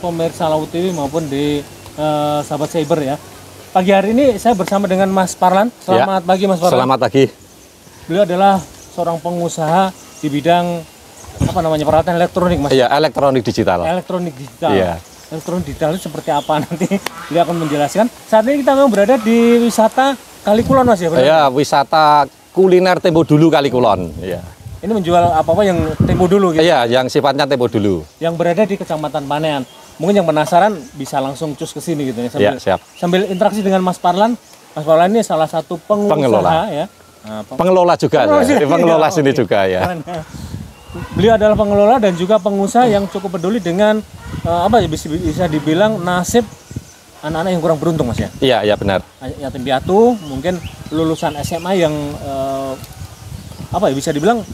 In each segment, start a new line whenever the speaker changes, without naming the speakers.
pemirsa Laut TV maupun di sahabat cyber ya. Pagi hari ini saya bersama dengan Mas Parlan. Selamat pagi Mas Parlan.
Selamat pagi.
Beliau adalah seorang pengusaha di bidang apa namanya, peralatan elektronik Mas.
Iya, elektronik digital.
Elektronik digital.
Iya.
Elektronik digital itu seperti apa nanti beliau akan menjelaskan. Saat ini kita memang berada di wisata Kali Kulon Mas ya.
Iya, wisata kuliner Tempo Dulu Kali Kulon. Iya.
Ini menjual apa-apa yang tempo dulu gitu.
Iya, yang sifatnya tempo dulu.
Yang berada di Kecamatan Panean. Mungkin yang penasaran bisa langsung cus ke sini gitu ya. Sambil,
siap.
Sambil interaksi dengan Mas Parlan. Mas Parlan ini salah satu pengusaha ya. Nah,
pengelola juga. Pengelola sini juga ya.
Karena beliau adalah pengelola dan juga pengusaha yang cukup peduli dengan apa ya, bisa dibilang nasib anak-anak yang kurang beruntung Mas ya.
Iya, benar.
Yatim piatu, mungkin lulusan SMA yang apa ya, bisa dibilang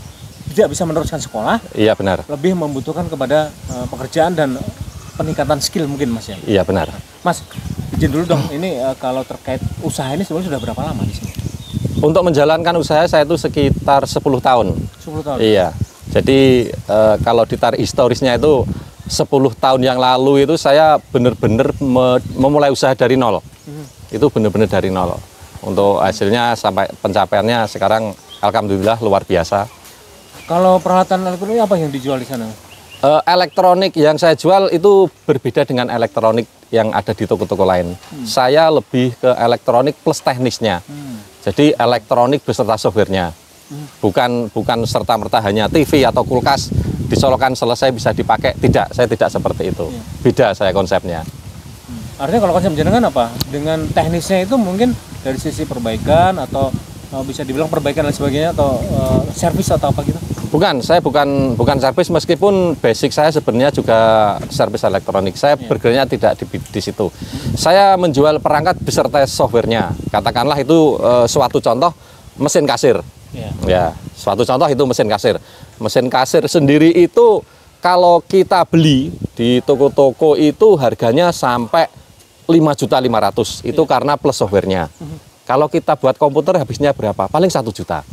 tidak bisa meneruskan sekolah. Iya, benar. Lebih membutuhkan kepada pekerjaan dan peningkatan skill mungkin Mas ya.
Iya, benar.
Mas, izin dulu dong, ini kalau terkait usaha ini sebenarnya sudah berapa lama di sini?
Untuk menjalankan usaha saya itu sekitar 10 tahun.
10 tahun.
Iya. Jadi kalau ditarik historisnya itu 10 tahun yang lalu itu saya benar-benar memulai usaha dari nol. Itu benar-benar dari nol. Untuk hasilnya sampai pencapaiannya sekarang alhamdulillah luar biasa. Kalau peralatan elektronik apa yang dijual di sana? Elektronik yang saya jual itu berbeda dengan elektronik yang ada di toko-toko lain. Saya lebih ke elektronik plus teknisnya. Jadi elektronik beserta softwarenya. Bukan serta-merta hanya TV atau kulkas disolokan selesai bisa dipakai. Tidak, saya tidak seperti itu. Beda saya konsepnya.
Artinya kalau konsep jenengan apa? Dengan teknisnya itu mungkin dari sisi perbaikan atau bisa dibilang perbaikan dan sebagainya, atau servis atau apa gitu?
Bukan, saya bukan servis, meskipun basic saya sebenarnya juga servis elektronik. Saya bergeraknya tidak di situ. Saya menjual perangkat beserta softwarenya. Katakanlah itu suatu contoh mesin kasir. Ya, suatu contoh itu mesin kasir. Mesin kasir sendiri itu kalau kita beli di toko-toko itu harganya sampai 5.500.000. Itu karena plus softwarenya. Kalau kita buat komputer habisnya berapa? Paling 1 juta.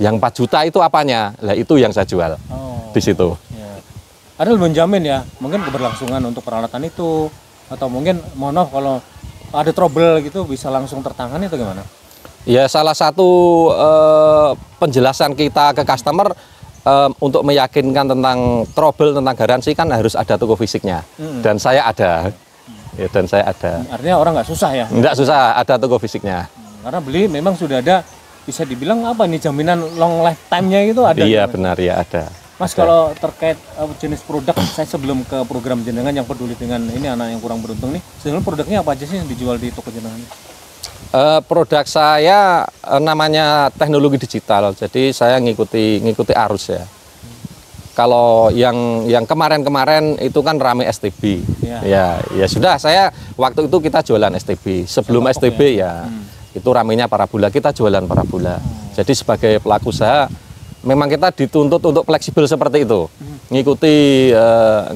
Yang 4 juta itu apanya? Lah itu yang saya jual di situ.
Ya. Ada menjamin ya, mungkin keberlangsungan untuk peralatan itu, atau mungkin mohon maaf kalau ada trouble gitu bisa langsung tertangani atau gimana?
Ya, salah satu penjelasan kita ke customer untuk meyakinkan tentang trouble, tentang garansi kan harus ada toko fisiknya. Dan saya ada. Ya, dan saya ada.
Artinya orang nggak susah ya?
Nggak susah, ada toko fisiknya.
Karena beli memang sudah ada, bisa dibilang apa nih, jaminan long lifetime-nya itu ada.
Iya, benar ya, ada.
Mas, kalau terkait jenis produk, saya sebelum ke program jenengan yang peduli dengan ini anak yang kurang beruntung nih, sebenarnya produknya apa aja sih yang dijual di toko jenengan?
Produk saya namanya teknologi digital, jadi saya ngikuti arus ya. Kalau yang kemarin-kemarin itu kan rame STB, ya sudah, saya waktu itu kita jualan STB. Sebelum STB ya, itu ramenya parabola, kita jualan parabola. Jadi sebagai pelaku usaha, memang kita dituntut untuk fleksibel seperti itu,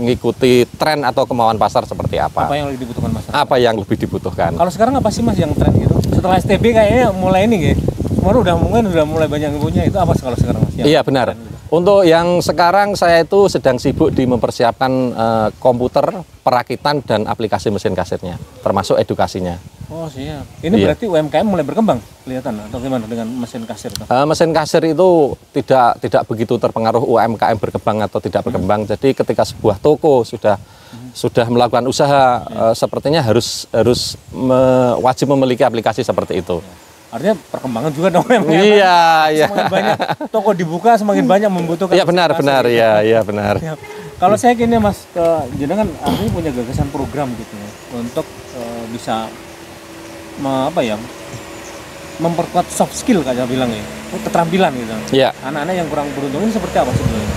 ngikuti tren atau kemauan pasar seperti apa.
Apa yang lebih dibutuhkan masyarakat?
Apa yang lebih dibutuhkan?
Kalau sekarang apa sih Mas yang tren gitu? Setelah STB kayaknya mulai ini, semua udah mulai banyak yang punya. Itu apa kalau sekarang Mas?
Iya, benar. Untuk yang sekarang saya itu sedang sibuk di mempersiapkan komputer, perakitan dan aplikasi mesin kasirnya, termasuk edukasinya.
Oh siap. Ini berarti UMKM mulai berkembang, kelihatan atau gimana dengan mesin kasir itu?
Mesin kasir itu tidak begitu terpengaruh UMKM berkembang atau tidak berkembang. Jadi ketika sebuah toko sudah melakukan usaha, sepertinya harus wajib memiliki aplikasi seperti itu.
Artinya perkembangan juga dong.
Iya.
Semakin banyak toko dibuka, semakin banyak membutuhkan.
Iya, benar. Iya, benar.
Kalau saya gini Mas, jenengan artinya punya gagasan program gitu ya, untuk bisa memperkuat soft skill kayak bilang ya, keterampilan gitu. Iya. Anak-anak yang kurang beruntung ini seperti apa sebenarnya?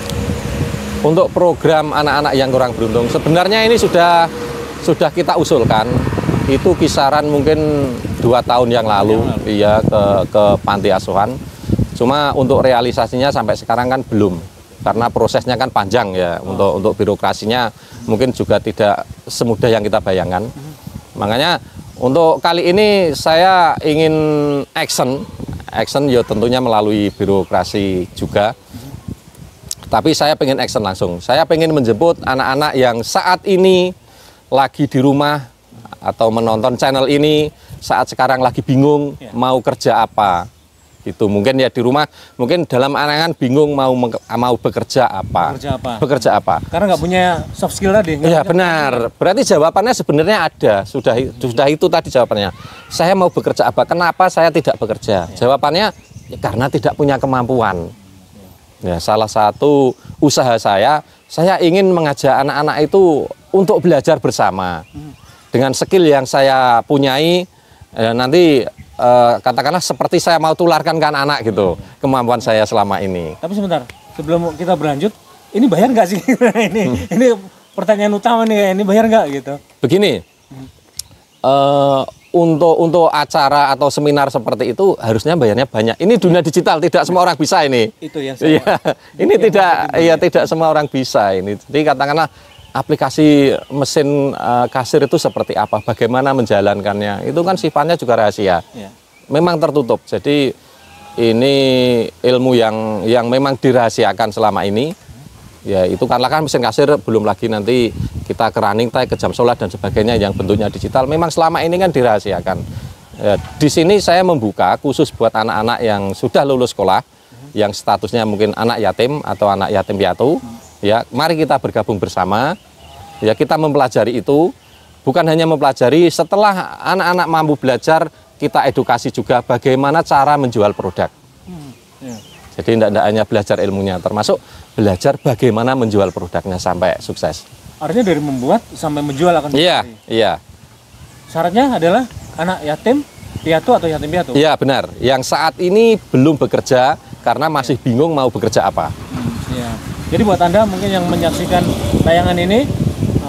Untuk program anak-anak yang kurang beruntung, sebenarnya ini sudah kita usulkan. Itu kisaran mungkin 2 tahun yang lalu. Iya, ke panti asuhan. Cuma untuk realisasinya sampai sekarang kan belum, karena prosesnya kan panjang ya. Untuk birokrasinya mungkin juga tidak semudah yang kita bayangkan. Makanya untuk kali ini saya ingin action ya tentunya melalui birokrasi juga. Tapi saya pengen action langsung. Saya pengen menjemput anak-anak yang saat ini lagi di rumah atau menonton channel ini saat sekarang lagi bingung mau kerja apa gitu, mungkin ya di rumah mungkin dalam angan bingung mau bekerja apa,
karena nggak punya soft skill tadi.
Iya benar, berarti jawabannya sebenarnya ada, sudah itu tadi jawabannya. Saya mau bekerja apa, kenapa saya tidak bekerja? Jawabannya ya, karena tidak punya kemampuan. Ya, salah satu usaha saya ingin mengajak anak-anak itu untuk belajar bersama dengan skill yang saya punyai. Nanti katakanlah seperti saya mau tularkan ke anak-anak gitu, kemampuan saya selama ini. Tapi
sebentar, sebelum kita berlanjut, ini bayar nggak sih? ini pertanyaan utama nih, ini bayar nggak gitu?
Begini, untuk acara atau seminar seperti itu harusnya bayarnya banyak. Ini dunia digital, tidak semua orang bisa ini.
Itu yang saya.
Ini tidak semua orang bisa ini. Jadi katakanlah aplikasi mesin kasir itu seperti apa, bagaimana menjalankannya, itu kan sifatnya juga rahasia, memang tertutup. Jadi ini ilmu yang memang dirahasiakan selama ini. Ya itu kan mesin kasir, belum lagi nanti kita ke running tag, ke jam sholat dan sebagainya yang bentuknya digital. Memang selama ini kan dirahasiakan. Ya, di sini saya membuka khusus buat anak-anak yang sudah lulus sekolah, yang statusnya mungkin anak yatim atau anak yatim piatu. Ya, mari kita bergabung bersama. Ya, kita mempelajari itu, bukan hanya mempelajari, setelah anak-anak mampu belajar, kita edukasi juga bagaimana cara menjual produk. Jadi tidak hanya belajar ilmunya, termasuk belajar bagaimana menjual produknya sampai sukses.
Artinya dari membuat sampai menjual akan
Iya, iya.
Syaratnya adalah anak yatim piatu atau yatim piatu?
Iya, benar. Yang saat ini belum bekerja karena masih bingung mau bekerja apa.
Jadi buat Anda mungkin yang menyaksikan tayangan ini,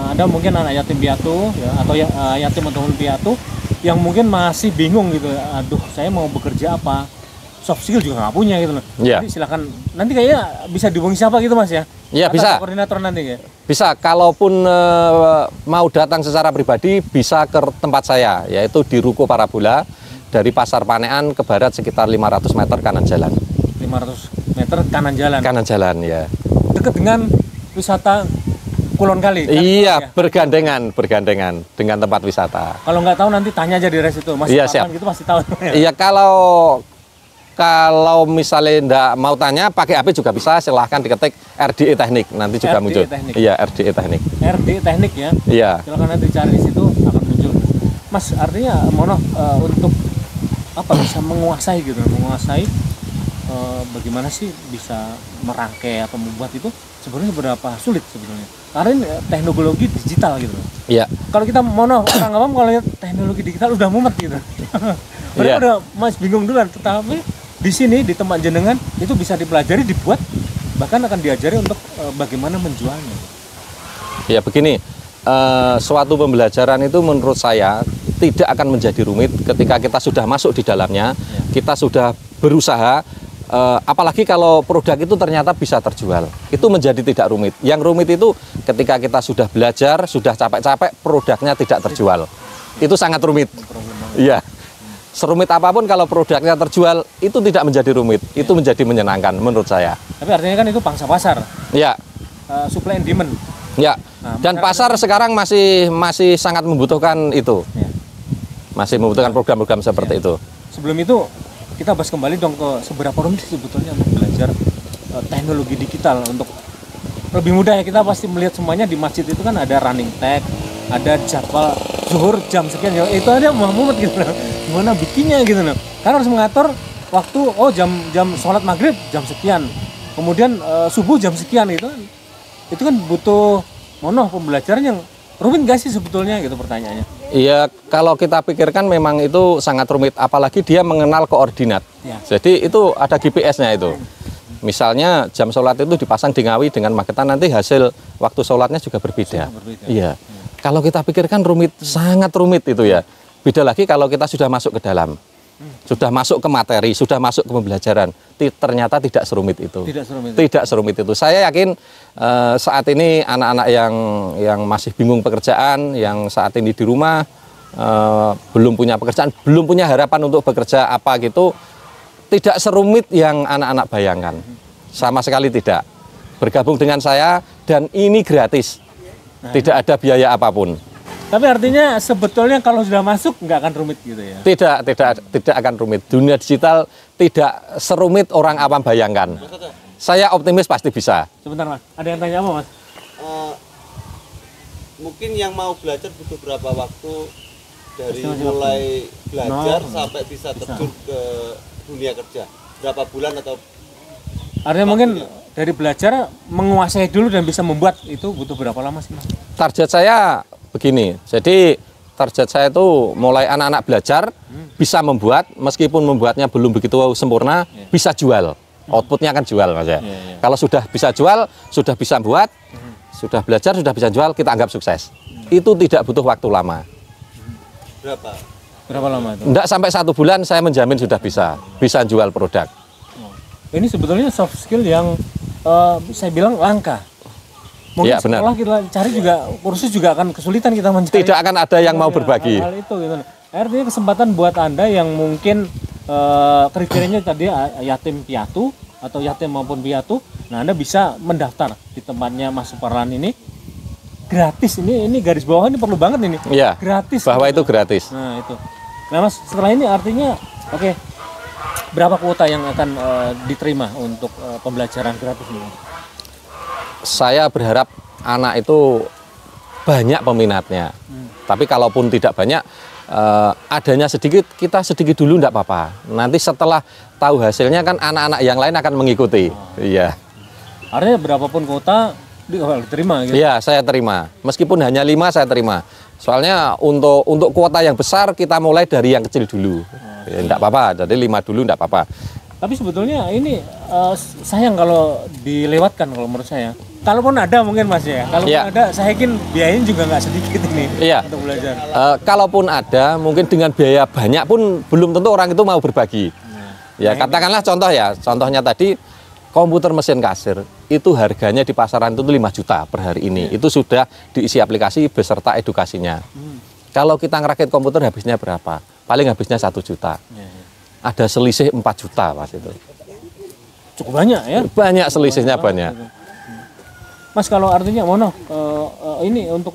ada mungkin anak yatim piatu ya, atau yatim ataupun piatu yang mungkin masih bingung gitu, aduh saya mau bekerja apa, soft skill juga nggak punya gitu loh. Jadi silakan, nanti kayaknya bisa dihubungi siapa gitu Mas ya?
Iya bisa.
Koordinator nanti ya?
Bisa, kalaupun mau datang secara pribadi bisa ke tempat saya, yaitu di Ruko Parabola, dari Pasar Panean ke barat sekitar 500 meter kanan jalan.
500 meter kanan jalan? Kanan jalan ya. Dekat dengan wisata Kulon Kali?
Iya, ya? bergandengan dengan tempat wisata.
Kalau nggak tahu nanti tanya aja di res itu, Mas.
Iya, siap.
Gitu pasti tahu.
Iya, kalau misalnya enggak mau tanya pakai HP juga bisa, silahkan diketik RDE Teknik, nanti juga
RDE
muncul.
Teknik.
Iya, RDE Teknik.
RDE Teknik ya?
Iya.
Silahkan nanti cari di situ akan muncul. Mas, artinya Mono untuk apa bisa menguasai gitu, bagaimana sih bisa merangkai atau membuat itu sebenarnya berapa sulit sebetulnya? Karena ini teknologi digital gitu.
Iya.
Kalau kita Mono orang awam kalau lihat teknologi digital udah mumet gitu. Mereka udah Mas bingung duluan, tetapi di sini di tempat jenengan itu bisa dipelajari, dibuat, bahkan akan diajari untuk bagaimana menjualnya.
Ya begini, suatu pembelajaran itu menurut saya tidak akan menjadi rumit ketika kita sudah masuk di dalamnya, kita sudah berusaha, apalagi kalau produk itu ternyata bisa terjual, itu menjadi tidak rumit. Yang rumit itu ketika kita sudah belajar, sudah capek-capek, produknya tidak terjual, itu sangat rumit. Iya. Serumit apapun kalau produknya terjual itu tidak menjadi rumit, itu menjadi menyenangkan menurut saya.
Tapi artinya kan itu pangsa pasar.
Ya.
Supply and demand.
Ya. Dan pasar sekarang masih sangat membutuhkan itu. Ya. Masih membutuhkan program-program seperti itu. Sebelum itu
kita bahas kembali dong ke seberapa rumit sebetulnya untuk belajar teknologi digital untuk lebih mudah ya. Kita pasti melihat semuanya di masjid itu kan ada running tag, ada jadwal zuhur jam sekian ya, itu aja mumet gitu loh. Gimana bikinnya gitu loh, karena harus mengatur waktu, jam sholat maghrib jam sekian, kemudian subuh jam sekian, itu kan butuh pembelajaran yang rumit gak sih sebetulnya gitu pertanyaannya.
Iya, kalau kita pikirkan memang itu sangat rumit, apalagi dia mengenal koordinat ya. Jadi itu ada GPS-nya itu. Misalnya jam sholat itu dipasang di Ngawi dengan Magetan, nanti hasil waktu sholatnya juga berbeda. Iya. Kalau kita pikirkan rumit, sangat rumit itu ya. Beda lagi kalau kita sudah masuk ke dalam, sudah masuk ke materi, sudah masuk ke pembelajaran, ternyata tidak serumit itu. Tidak serumit itu. Saya yakin saat ini anak-anak yang masih bingung pekerjaan, yang saat ini di rumah belum punya pekerjaan, belum punya harapan untuk bekerja apa gitu, tidak serumit yang anak-anak bayangkan. Sama sekali tidak. Bergabung dengan saya dan ini gratis. Tidak ada biaya apapun.
Tapi artinya sebetulnya kalau sudah masuk nggak akan rumit gitu ya?
Tidak akan rumit. Dunia digital tidak serumit orang awam bayangkan. Saya optimis pasti bisa.
Sebentar Mas, ada yang tanya apa Mas?
Mungkin yang mau belajar butuh berapa waktu dari mulai belajar sampai bisa terjun ke dunia kerja? Berapa bulan atau?
Artinya mungkin dari belajar menguasai dulu dan bisa membuat itu butuh berapa lama sih Mas?
Target saya begini, jadi target saya itu mulai anak-anak belajar bisa membuat, meskipun membuatnya belum begitu sempurna, bisa jual, outputnya akan jual Mas ya. Kalau sudah bisa jual, sudah bisa buat, sudah belajar, sudah bisa jual, kita anggap sukses. Itu tidak butuh waktu lama.
Berapa lama itu?
Enggak sampai 1 bulan saya menjamin sudah bisa jual produk.
Ini sebetulnya soft skill yang saya bilang langka. Mungkin
ya, benar.
Sekolah kita cari juga, kursus juga akan kesulitan kita mencari.
Tidak akan ada yang mau berbagi.
Hal itu gitu. Artinya kesempatan buat Anda yang mungkin kriterianya tadi yatim piatu atau yatim maupun piatu, nah Anda bisa mendaftar di tempatnya Mas Suparlan ini gratis. Ini garis bawah ini perlu banget ini.
Iya.
Gratis.
Bahwa itu gratis.
Nah itu. Nah Mas, setelah ini artinya oke, berapa kuota yang akan diterima untuk pembelajaran gratis ini?
Saya berharap anak itu banyak peminatnya. Tapi kalaupun tidak banyak, adanya sedikit, kita sedikit dulu enggak apa-apa. Nanti setelah tahu hasilnya kan anak-anak yang lain akan mengikuti. Iya.
Artinya berapapun kuota diterima gitu?
Iya, saya terima. Meskipun hanya 5 saya terima. Soalnya untuk kuota yang besar kita mulai dari yang kecil dulu. Enggak apa-apa, jadi 5 dulu enggak apa-apa.
Tapi sebetulnya ini sayang kalau dilewatkan kalau menurut saya. Kalaupun ada mungkin Mas ya, kalaupun ada saya yakin biayanya juga nggak sedikit ini untuk belajar.
Kalaupun ada, mungkin dengan biaya banyak pun belum tentu orang itu mau berbagi. Ya katakanlah contohnya tadi komputer mesin kasir itu harganya di pasaran itu 5 juta per hari ini. Itu sudah diisi aplikasi beserta edukasinya. Kalau kita ngerakit komputer habisnya berapa? Paling habisnya 1 juta. Ada selisih 4 juta Mas itu.
Cukup banyak ya?
Banyak selisihnya banyak.
Mas kalau artinya ini untuk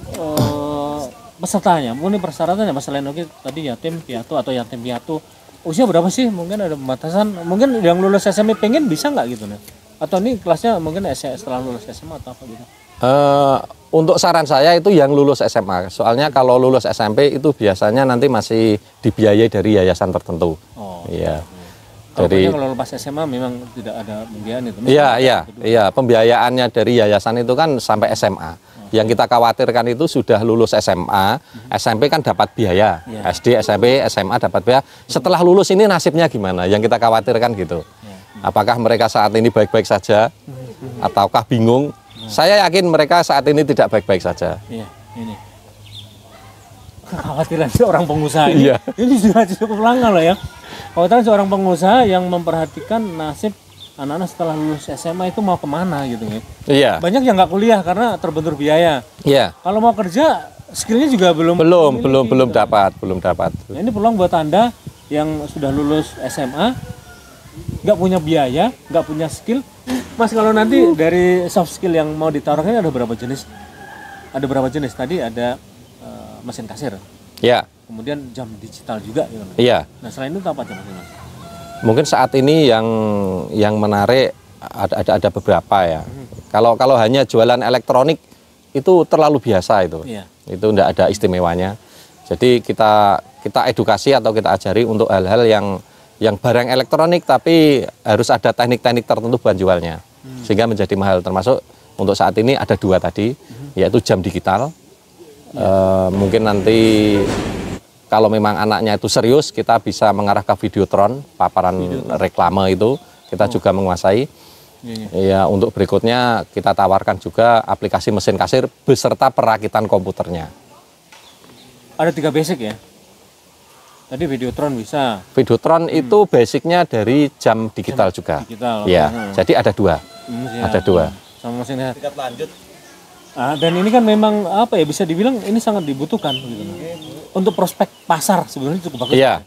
pesertanya, mungkin persyaratannya Mas selain tadi yatim piatu atau yatim piatu, usia berapa sih? Mungkin ada pembatasan, mungkin yang lulus SMA pengen bisa nggak gitu nih? Atau ini kelasnya mungkin setelah lulus SMA atau apa gitu?
Untuk saran saya itu yang lulus SMA, soalnya kalau lulus SMP itu biasanya nanti masih dibiayai dari yayasan tertentu. Iya.
Jadi kalau lepas SMA memang tidak ada pembiayaan itu.
Iya, pembiayaannya dari yayasan itu kan sampai SMA. Yang kita khawatirkan itu sudah lulus SMA, SMP kan dapat biaya, SD, SMP, SMA dapat biaya. Setelah lulus ini nasibnya gimana? Yang kita khawatirkan gitu. Apakah mereka saat ini baik-baik saja, ataukah bingung? Saya yakin mereka saat ini tidak baik-baik saja.
Iya, ini. Kekhawatiran seorang pengusaha ini, ini sudah cukup langka loh ya. Kekhawatiran seorang pengusaha yang memperhatikan nasib anak-anak setelah lulus SMA itu mau kemana gitu ya.
Iya.
Banyak yang nggak kuliah karena terbentur biaya.
Iya.
Kalau mau kerja, skillnya juga belum
dapat.
Nah, ini peluang buat Anda yang sudah lulus SMA, nggak punya biaya, nggak punya skill. Mas kalau nanti dari soft skill yang mau ditaruhkan ada berapa jenis? Ada berapa jenis? Tadi ada mesin kasir.
Iya.
Kemudian jam digital juga gitu.
Iya.
Nah selain itu apa Mas?
Mungkin saat ini yang menarik ada beberapa ya. Kalau hanya jualan elektronik itu terlalu biasa itu. Itu enggak ada istimewanya. Jadi kita edukasi atau kita ajari untuk hal-hal yang barang elektronik tapi harus ada teknik-teknik tertentu buat jualnya. Sehingga menjadi mahal, termasuk untuk saat ini ada 2 tadi, yaitu jam digital. Mungkin nanti kalau memang anaknya itu serius, kita bisa mengarah ke Videotron, paparan reklame itu kita juga menguasai. Ya, untuk berikutnya kita tawarkan juga aplikasi mesin kasir beserta perakitan komputernya.
Ada 3 basic ya? Tadi Videotron bisa.
Videotron itu basicnya dari jam digital juga. Ya, jadi ada 2. Ada 2.
Sama mesin tingkat lanjut. Dan ini kan memang apa ya, bisa dibilang ini sangat dibutuhkan gitu. Untuk prospek pasar sebenarnya cukup bagus.
Iya.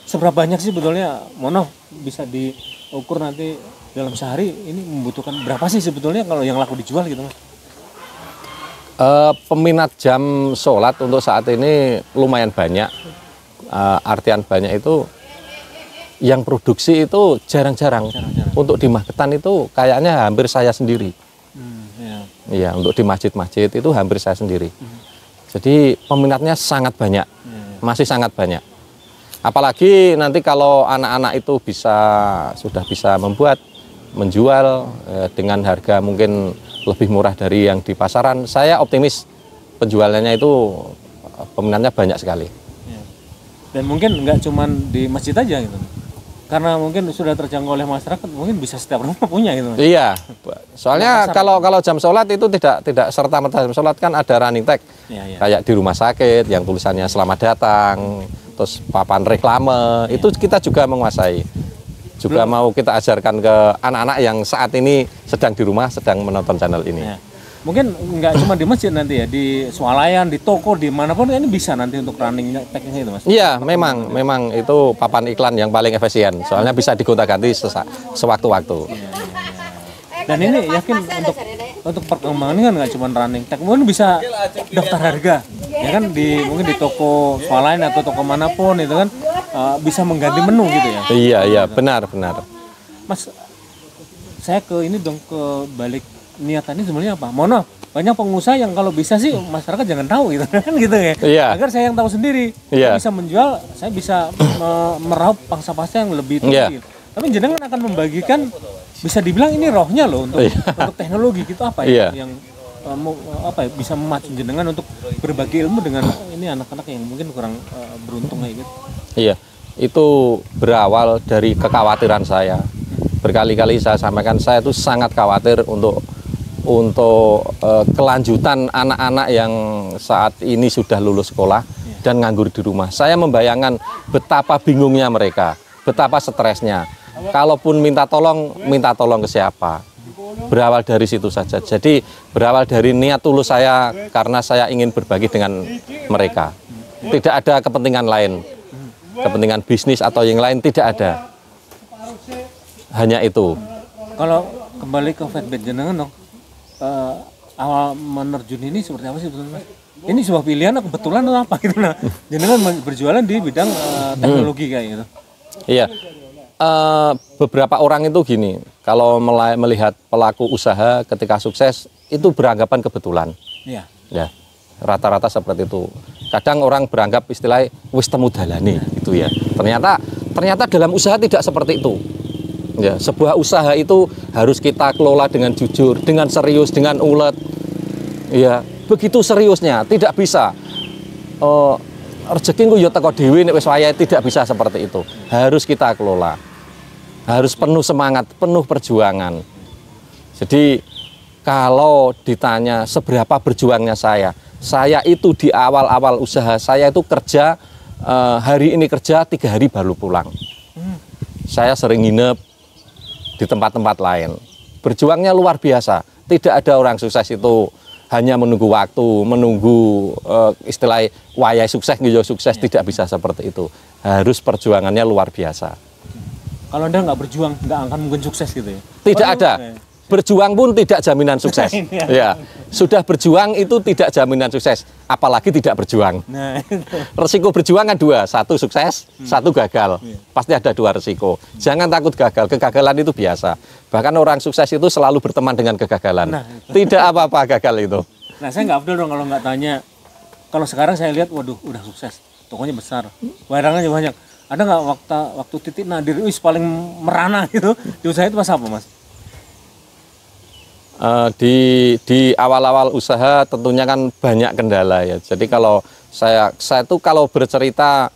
Seberapa banyak sih sebetulnya Mono bisa diukur nanti dalam sehari ini membutuhkan berapa sih sebetulnya kalau yang laku dijual gitu Mas?
Peminat jam sholat untuk saat ini lumayan banyak. Artian banyak itu yang produksi itu jarang-jarang. Untuk di Magetan itu kayaknya hampir saya sendiri. Iya, untuk di masjid-masjid itu hampir saya sendiri. Jadi peminatnya sangat banyak, masih sangat banyak. Apalagi nanti kalau anak-anak itu sudah bisa menjual dengan harga mungkin lebih murah dari yang di pasaran, saya optimis penjualannya itu peminatnya banyak sekali.
Dan mungkin nggak cuma di masjid aja gitu, karena mungkin sudah terjangkau oleh masyarakat, mungkin bisa setiap rumah punya gitu.
Iya, soalnya kalau jam sholat itu tidak serta-merta jam sholat, kan ada running tag, kayak di rumah sakit yang tulisannya selamat datang, terus papan reklame, itu kita juga menguasai. Juga mau kita ajarkan ke anak-anak yang saat ini sedang di rumah, sedang menonton channel ini.
Mungkin nggak cuma di masjid nanti ya, di swalayan, di toko, dimanapun ini bisa nanti untuk running tag-nya itu, Mas?
Iya, memang itu papan iklan yang paling efisien, soalnya bisa digonta-ganti sewaktu-waktu.
Dan ini yakin untuk perkembangan kan nggak cuma running tag, mungkin bisa daftar harga, ya kan, mungkin di toko swalayan atau toko manapun itu kan bisa mengganti menu gitu ya.
Iya, benar.
Mas, saya ke balik niatannya sebenarnya apa? Mohon maaf, banyak pengusaha yang kalau bisa sih masyarakat jangan tahu gitu kan gitu ya.
Iya.
Agar saya yang tahu sendiri, saya bisa menjual, saya bisa meraup pangsa-pasar yang lebih tinggi. Tapi jenengan akan membagikan, bisa dibilang ini rohnya loh untuk teknologi gitu, apa ya yang bisa memacu jenengan untuk berbagi ilmu dengan ini anak-anak yang mungkin kurang beruntung kayak gitu. Iya,
itu berawal dari kekhawatiran saya. Berkali-kali saya sampaikan, saya itu sangat khawatir untuk kelanjutan anak-anak yang saat ini sudah lulus sekolah dan nganggur di rumah. Saya membayangkan betapa bingungnya mereka, betapa stresnya. Kalaupun minta tolong ke siapa? Berawal dari situ saja. Jadi berawal dari niat tulus saya karena saya ingin berbagi dengan mereka. Tidak ada kepentingan lain, kepentingan bisnis atau yang lain tidak ada. Hanya itu.
Kalau kembali ke feedback jenengan dong, awal menerjun ini seperti apa sih sebetulnya? Ini sebuah pilihan kebetulan atau apa gitu, nah? Jenengan berjualan di bidang teknologi kayak gitu.
Iya. Beberapa orang itu gini, kalau melihat pelaku usaha ketika sukses itu beranggapan kebetulan.
Iya.
Ya, rata-rata seperti itu. Kadang orang beranggap istilahnya wis temu dalane gitu ya. Ternyata dalam usaha tidak seperti itu. Ya, sebuah usaha itu harus kita kelola dengan jujur, dengan serius, dengan ulet. Ya, begitu seriusnya, tidak bisa. Rezeki ku yo teko dhewe nek wis wayahe, tidak bisa seperti itu. Harus kita kelola. Harus penuh semangat, penuh perjuangan. Jadi kalau ditanya seberapa berjuangnya saya itu di awal-awal usaha saya itu kerja hari ini kerja 3 hari baru pulang. Saya sering nginep di tempat-tempat lain. Berjuangnya luar biasa. Tidak ada orang sukses itu hanya menunggu waktu, menunggu istilah wayai sukses, sukses, tidak bisa seperti itu. Harus perjuangannya luar biasa.
Kalau Anda nggak berjuang, nggak akan mungkin sukses gitu ya?
Tidak ada. Berjuang pun tidak jaminan sukses. Ya, sudah berjuang itu tidak jaminan sukses, apalagi tidak berjuang. Nah, resiko berjuang kan 2, 1 sukses, 1 gagal. Pasti ada 2 resiko. Jangan takut gagal, kegagalan itu biasa. Bahkan orang sukses itu selalu berteman dengan kegagalan. Nah, tidak apa-apa gagal itu.
Nah, saya nggak afdol dong kalau nggak tanya. Kalau sekarang saya lihat, waduh, udah sukses, tokonya besar, barangnya banyak. Ada nggak waktu titik nadir, paling merana gitu di usaha itu pas apa, Mas?
Di awal-awal usaha tentunya kan banyak kendala ya. Jadi kalau saya itu kalau bercerita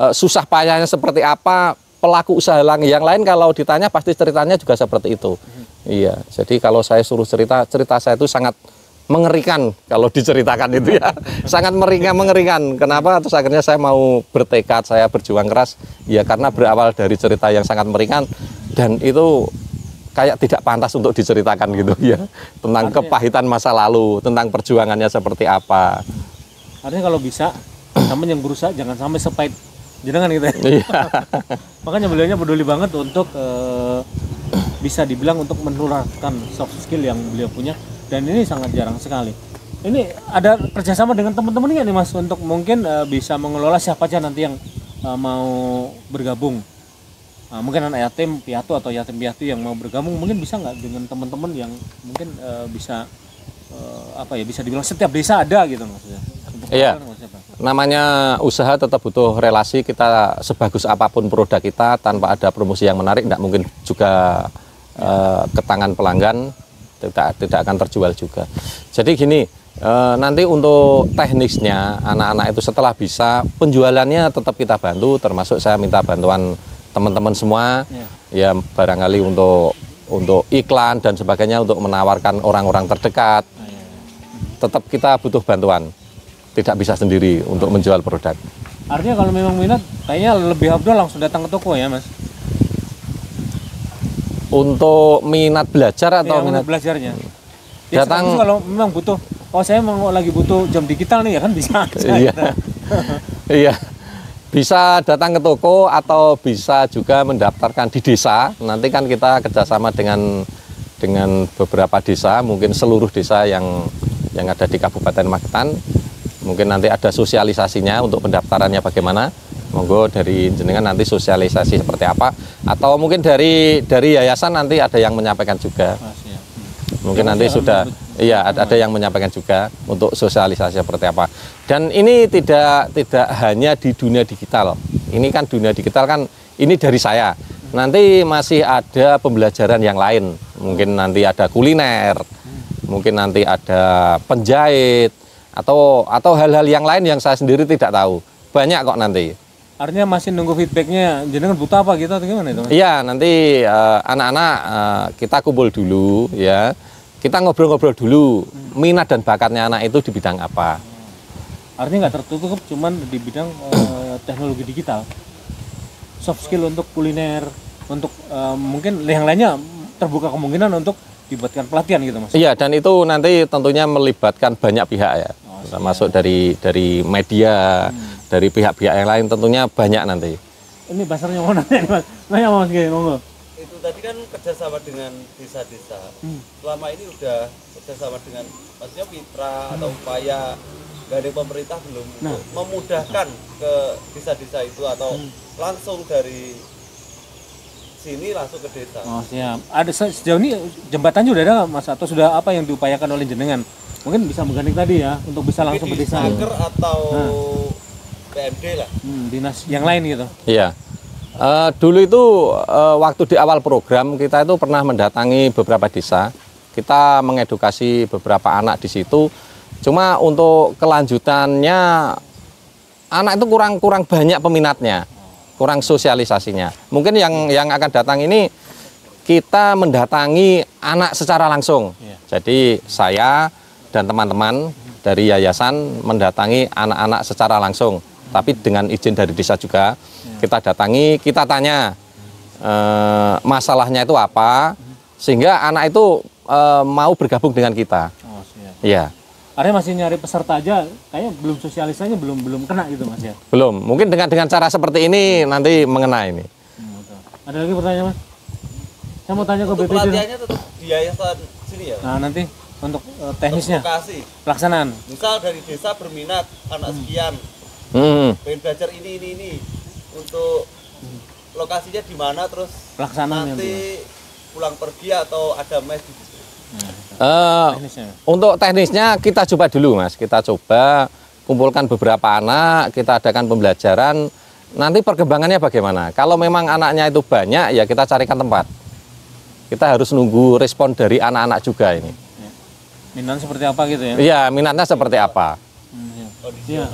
susah payahnya seperti apa, pelaku usaha yang lain kalau ditanya pasti ceritanya juga seperti itu. Iya. Jadi kalau saya suruh cerita saya itu sangat mengerikan kalau diceritakan itu ya. Sangat mengerikan. Kenapa? Terus akhirnya saya mau bertekad, saya berjuang keras ya karena berawal dari cerita yang sangat mengerikan dan itu kayak tidak pantas untuk diceritakan gitu ya, tentang kepahitan masa lalu, tentang perjuangannya seperti apa.
Artinya kalau bisa, namun yang berusaha jangan sampai sepahit jenengan gitu ya.
Iya.
Makanya beliaunya peduli banget untuk bisa dibilang untuk menularkan soft skill yang beliau punya, dan ini sangat jarang sekali. Ini ada kerjasama dengan teman-teman nggak nih Mas untuk mungkin bisa mengelola siapa aja nanti yang mau bergabung? Mungkin anak yatim piatu atau yatim piatu yang mau bergabung mungkin bisa nggak dengan teman-teman yang mungkin bisa bisa dibilang setiap desa ada gitu maksudnya.
Iya. Namanya usaha tetap butuh relasi. Kita sebagus apapun produk kita tanpa ada promosi yang menarik tidak mungkin juga ke tangan pelanggan, tidak akan terjual juga. Jadi gini, nanti untuk teknisnya anak-anak itu setelah bisa penjualannya tetap kita bantu, termasuk saya minta bantuan teman-teman semua ya barangkali untuk iklan dan sebagainya untuk menawarkan orang-orang terdekat. Tetap kita butuh bantuan, tidak bisa sendiri untuk menjual produk.
Artinya kalau memang minat kayaknya lebih abdul langsung datang ke toko ya Mas.
Untuk minat belajar atau minat
belajarnya
ya, datang
kalau memang butuh, saya mau lagi butuh jam digital nih ya kan bisa aja.
Iya. Iya. Bisa datang ke toko atau bisa juga mendaftarkan di desa. Nanti kan kita kerjasama dengan beberapa desa, mungkin seluruh desa yang ada di Kabupaten Magetan. Mungkin nanti ada sosialisasinya untuk pendaftarannya bagaimana. Monggo dari jenengan nanti sosialisasi seperti apa. Atau mungkin dari yayasan nanti ada yang menyampaikan juga. Mungkin nanti sudah, iya ada yang menyampaikan juga untuk sosialisasi seperti apa. Dan ini tidak hanya di dunia digital. Ini kan dunia digital kan ini dari saya. Nanti masih ada pembelajaran yang lain. Mungkin nanti ada kuliner, mungkin nanti ada penjahit atau hal-hal yang lain yang saya sendiri tidak tahu. Banyak kok nanti.
Artinya masih nunggu feedbacknya, jenengan butuh apa gitu atau gimana itu?
Iya, nanti anak-anak kita kumpul dulu ya. Kita ngobrol-ngobrol dulu, minat dan bakatnya anak itu di bidang apa.
Artinya nggak tertutup cuman di bidang teknologi digital. Soft skill untuk kuliner, untuk mungkin yang lainnya terbuka kemungkinan untuk dibuatkan pelatihan gitu Mas?
Iya, dan itu nanti tentunya melibatkan banyak pihak ya. Termasuk dari media, dari pihak-pihak yang lain tentunya banyak nanti.
Ini basarnya mau nanya nih Mas, nanya Mas gini, monggo.
Itu tadi kan kerjasama dengan desa-desa. Selama ini udah kerjasama dengan maksudnya mitra atau upaya dari pemerintah belum untuk memudahkan ke desa-desa itu atau langsung dari sini langsung ke desa.
Oh siap. Ada sejauh ini jembatannya udah ada nggak Mas atau sudah apa yang diupayakan oleh jenengan? Mungkin bisa menggandeng tadi ya untuk bisa langsung ke desa.
Di atau PMD lah.
Dinas yang lain gitu.
Iya. Dulu itu waktu di awal program kita itu pernah mendatangi beberapa desa. Kita mengedukasi beberapa anak di situ. Cuma untuk kelanjutannya anak itu kurang banyak peminatnya, kurang sosialisasinya. Mungkin yang akan datang ini kita mendatangi anak secara langsung. Jadi saya dan teman-teman dari yayasan mendatangi anak-anak secara langsung, tapi dengan izin dari desa juga. Kita datangi, kita tanya masalahnya itu apa, sehingga anak itu mau bergabung dengan kita.
Oh, siap.
Iya.
Artinya masih nyari peserta aja, kayaknya belum sosialisasinya belum kena gitu Mas ya?
Belum, mungkin dengan cara seperti ini nanti mengena ini.
Ada lagi pertanyaan Mas? Saya mau tanya ke BPD.
Pelatihannya tetap di yayasan sini ya?
Nah nanti untuk teknisnya, pelaksanaan.
Misal dari desa berminat anak sekian, pengen belajar ini, untuk lokasinya di mana, terus
pelaksanaan
nanti pulang pergi atau ada mes di situ.
Untuk teknisnya kita coba dulu Mas, kita coba kumpulkan beberapa anak, kita adakan pembelajaran, nanti perkembangannya bagaimana. Kalau memang anaknya itu banyak ya kita carikan tempat. Kita harus nunggu respon dari anak-anak juga ini.
Minatnya seperti apa gitu ya?
Iya, minatnya seperti apa.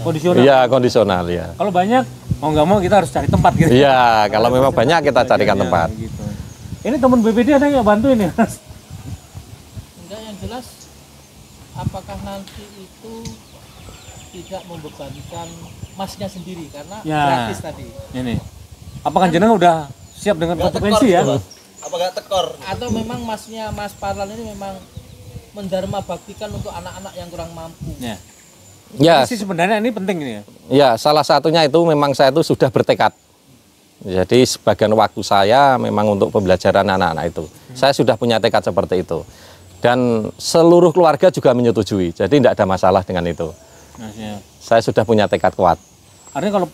Kondisional.
Iya, kondisional ya.
Kalau banyak mau nggak mau kita harus cari tempat gitu.
Iya, kalau memang banyak kita carikan tempat.
Gitu. Ini teman BPD ada yang bantu ini Mas?
Enggak, yang jelas apakah nanti itu tidak membebankan masnya sendiri karena gratis tadi.
Ini. Apakah jenengan udah siap dengan konsekuensi ya?
Apa nggak tekor?
Atau memang masnya Mas Parlan ini memang mendharma baktikan untuk anak-anak yang kurang mampu?
Ya.
Sih sebenarnya ini penting ini ya.
Ya, salah satunya itu memang saya itu sudah bertekad. Jadi sebagian waktu saya memang untuk pembelajaran anak-anak itu. Saya sudah punya tekad seperti itu. Dan seluruh keluarga juga menyetujui, jadi tidak ada masalah dengan itu. Saya sudah punya tekad kuat.
Artinya kalau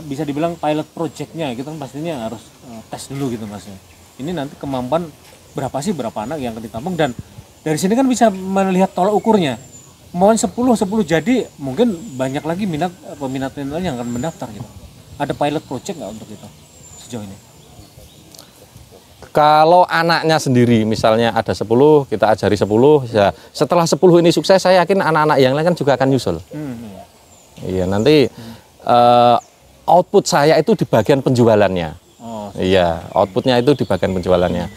bisa dibilang pilot projectnya, kita kan pastinya harus tes dulu gitu Mas. Ini nanti kemampuan berapa anak yang akan ditampung, dan dari sini kan bisa melihat tolak ukurnya. Mohon 10 jadi, mungkin banyak lagi peminat yang akan mendaftar gitu. Ada pilot project nggak untuk itu sejauh ini?
Kalau anaknya sendiri misalnya ada 10, kita ajari 10, ya setelah 10 ini sukses, saya yakin anak-anak yang lain kan juga akan nyusul. Iya, nanti output saya itu di bagian penjualannya. Iya, outputnya itu di bagian penjualannya.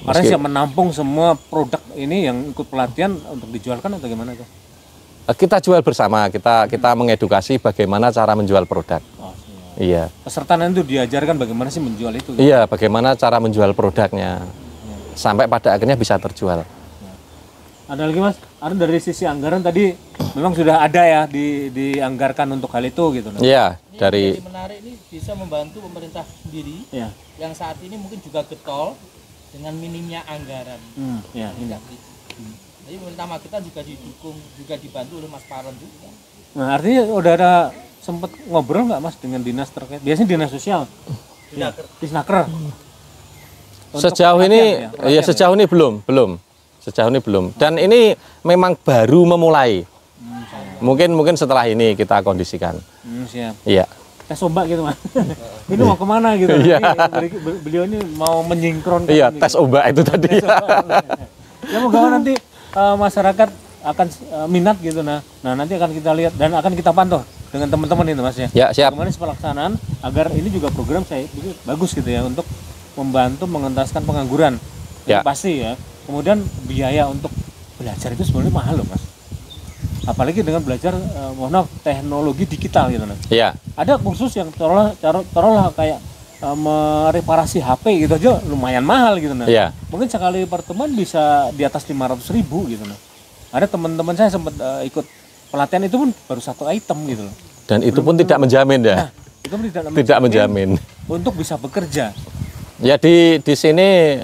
Karena siap menampung semua produk ini yang ikut pelatihan untuk dijualkan atau gimana tuh?
Kita jual bersama, kita mengedukasi bagaimana cara menjual produk. Iya. Peserta
nanti diajarkan bagaimana sih menjual itu? Gitu?
Iya, bagaimana cara menjual produknya sampai pada akhirnya bisa terjual.
Ada lagi Mas? Ada dari sisi anggaran tadi memang sudah ada ya dianggarkan untuk hal itu gitu.
Iya.
Dari menarik ini bisa membantu pemerintah sendiri yang saat ini mungkin juga getol dengan minimnya anggaran. Jadi pemerintah kita juga didukung, juga dibantu oleh Mas Parlon juga.
Nah, artinya udah ada sempat ngobrol nggak Mas dengan dinas terkait? Biasanya dinas sosial, Disnaker.
Sejauh ini, sejauh ini belum. Sejauh ini belum. Dan ini memang baru memulai. Mungkin setelah ini kita kondisikan.
Siap.
Iya.
Tes ombak gitu Mas. Ini mau kemana gitu? Beliau ini mau menyingkronkan.
Iya, tes ombak itu tadi.
Ya moga nanti masyarakat akan minat gitu nanti akan kita lihat dan akan kita pantau dengan teman-teman itu Mas ya.
Ya, siap.
Bagaimana pelaksanaan agar ini juga program saya pikir bagus gitu ya untuk membantu mengentaskan pengangguran. Ya. Pasti ya. Kemudian biaya untuk belajar itu sebenarnya mahal loh Mas. Apalagi dengan belajar teknologi digital gitu nah.
Iya.
Ada kursus yang taruhlah kayak mereparasi HP gitu aja lumayan mahal gitu nah.
Iya.
Mungkin sekali pertemuan bisa di atas 500.000 gitu nah. Ada teman-teman saya sempat ikut pelatihan itu pun baru 1 item gitu loh.
Dan itu pun tidak menjamin ya.
Itu pun
tidak menjamin
untuk bisa bekerja.
Ya di sini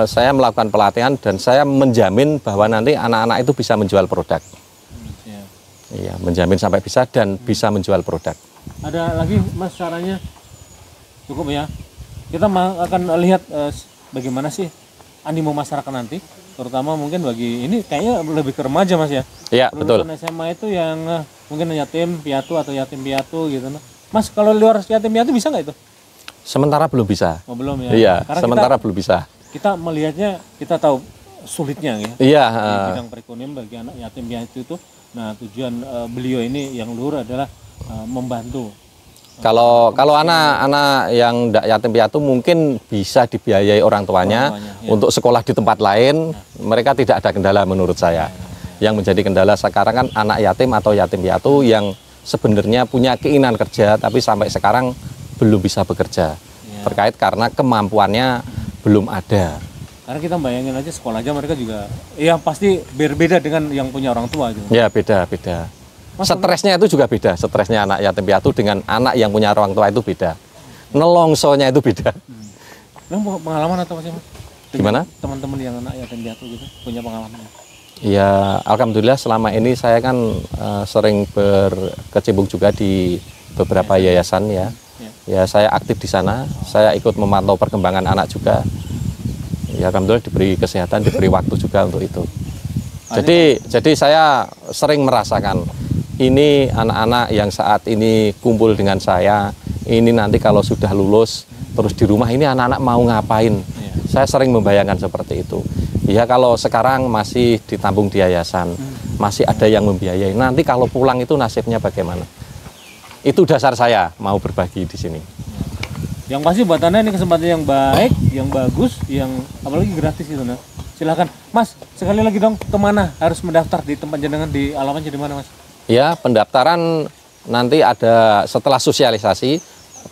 saya melakukan pelatihan dan saya menjamin bahwa nanti anak-anak itu bisa menjual produk. Iya, menjamin sampai bisa dan bisa menjual produk.
Ada lagi Mas caranya? Cukup ya. Kita akan lihat bagaimana sih animo masyarakat nanti, terutama mungkin bagi ini kayaknya lebih ke remaja Mas ya.
Iya, betul.
SMA itu yang mungkin yatim piatu atau yatim piatu gitu. Mas kalau luar yatim piatu bisa nggak itu?
Sementara belum bisa.
Oh, belum ya.
Iya, karena sementara belum bisa.
Kita melihatnya, kita tahu sulitnya ya.
Iya.
Di bidang perekonomian bagi anak yatim piatu itu. Nah, tujuan beliau ini yang luhur adalah membantu.
Kalau anak-anak yang yatim piatu mungkin bisa dibiayai orang tuanya untuk sekolah di tempat lain, mereka tidak ada kendala menurut saya. Yang menjadi kendala sekarang kan anak yatim atau yatim piatu yang sebenarnya punya keinginan kerja tapi sampai sekarang belum bisa bekerja. Terkait karena kemampuannya belum ada.
Karena kita bayangin aja sekolah aja mereka juga ya pasti berbeda dengan yang punya orang tua gitu.
Ya beda. Stresnya itu juga beda. Stresnya anak yatim piatu dengan anak yang punya orang tua itu beda. Nelongsonya itu beda.
Pengalaman atau apa sih Mas?
Gimana?
Teman-teman yang anak yatim piatu gitu punya pengalaman?
Ya alhamdulillah selama ini saya kan sering berkecimpung juga di beberapa yayasan ya. Ya saya aktif di sana. Saya ikut memantau perkembangan anak juga. Ya alhamdulillah diberi kesehatan, diberi waktu juga untuk itu. Jadi saya sering merasakan ini anak-anak yang saat ini kumpul dengan saya, ini nanti kalau sudah lulus terus di rumah ini anak-anak mau ngapain? Saya sering membayangkan seperti itu. Ya kalau sekarang masih ditampung di yayasan, masih ada yang membiayai. Nanti kalau pulang itu nasibnya bagaimana? Itu dasar saya mau berbagi di sini.
Yang pasti buat Anda ini kesempatan yang baik, yang bagus, yang apalagi gratis gitu nah. Silakan, Mas. Sekali lagi dong, kemana harus mendaftar di tempat jenengan di alamatnya di mana Mas?
Ya pendaftaran nanti ada setelah sosialisasi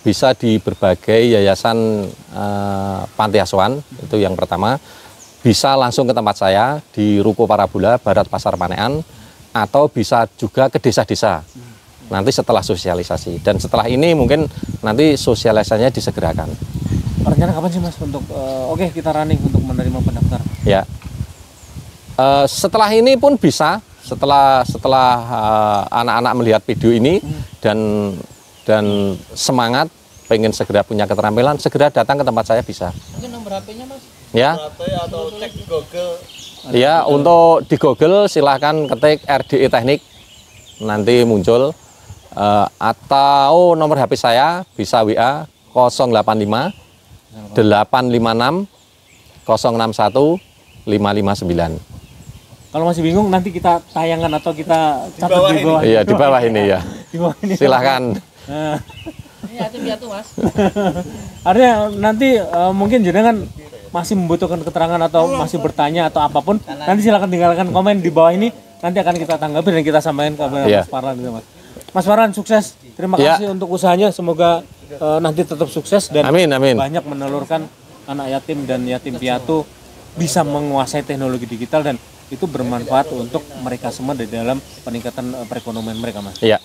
bisa di berbagai yayasan panti asuhan itu yang pertama. Bisa langsung ke tempat saya di Ruko Parabula Barat Pasar Panean atau bisa juga ke desa-desa. Nanti setelah sosialisasi dan setelah ini mungkin nanti sosialisasinya disegerakan.
Rencana kapan sih Mas untuk oke kita running untuk menerima pendaftar?
Ya. Setelah ini pun bisa, setelah anak-anak melihat video ini dan semangat pengen segera punya keterampilan, segera datang ke tempat saya bisa.
Mungkin nomor HP-nya Mas?
Ya.
Atau cek di Google.
Ya, untuk di Google silahkan ketik RDE Teknik, nanti muncul. Atau nomor HP saya bisa WA 085 856 061 559.
Kalau masih bingung nanti kita tayangkan atau kita catat di bawah.
Iya, di bawah ini ya.
Di bawah ini.
Silahkan.
Ini yatim piatu Mas.
Artinya nanti mungkin jenengan masih membutuhkan keterangan atau masih bertanya atau apapun, nanti silakan tinggalkan komen di bawah ini, nanti akan kita tanggapi dan kita sampaikan kepada Mas Farhan gitu, Mas. Mas Farhan sukses, terima kasih untuk usahanya, semoga nanti tetap sukses dan
amin.
Banyak menelurkan anak yatim dan yatim piatu bisa menguasai teknologi digital dan itu bermanfaat untuk mereka semua di dalam peningkatan perekonomian mereka, Mas.
Iya.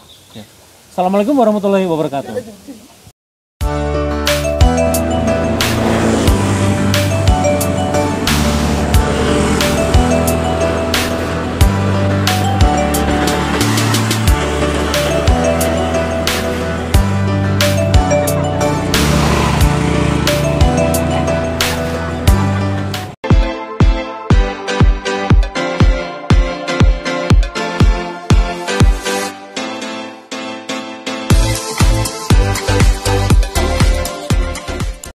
Assalamualaikum warahmatullahi wabarakatuh.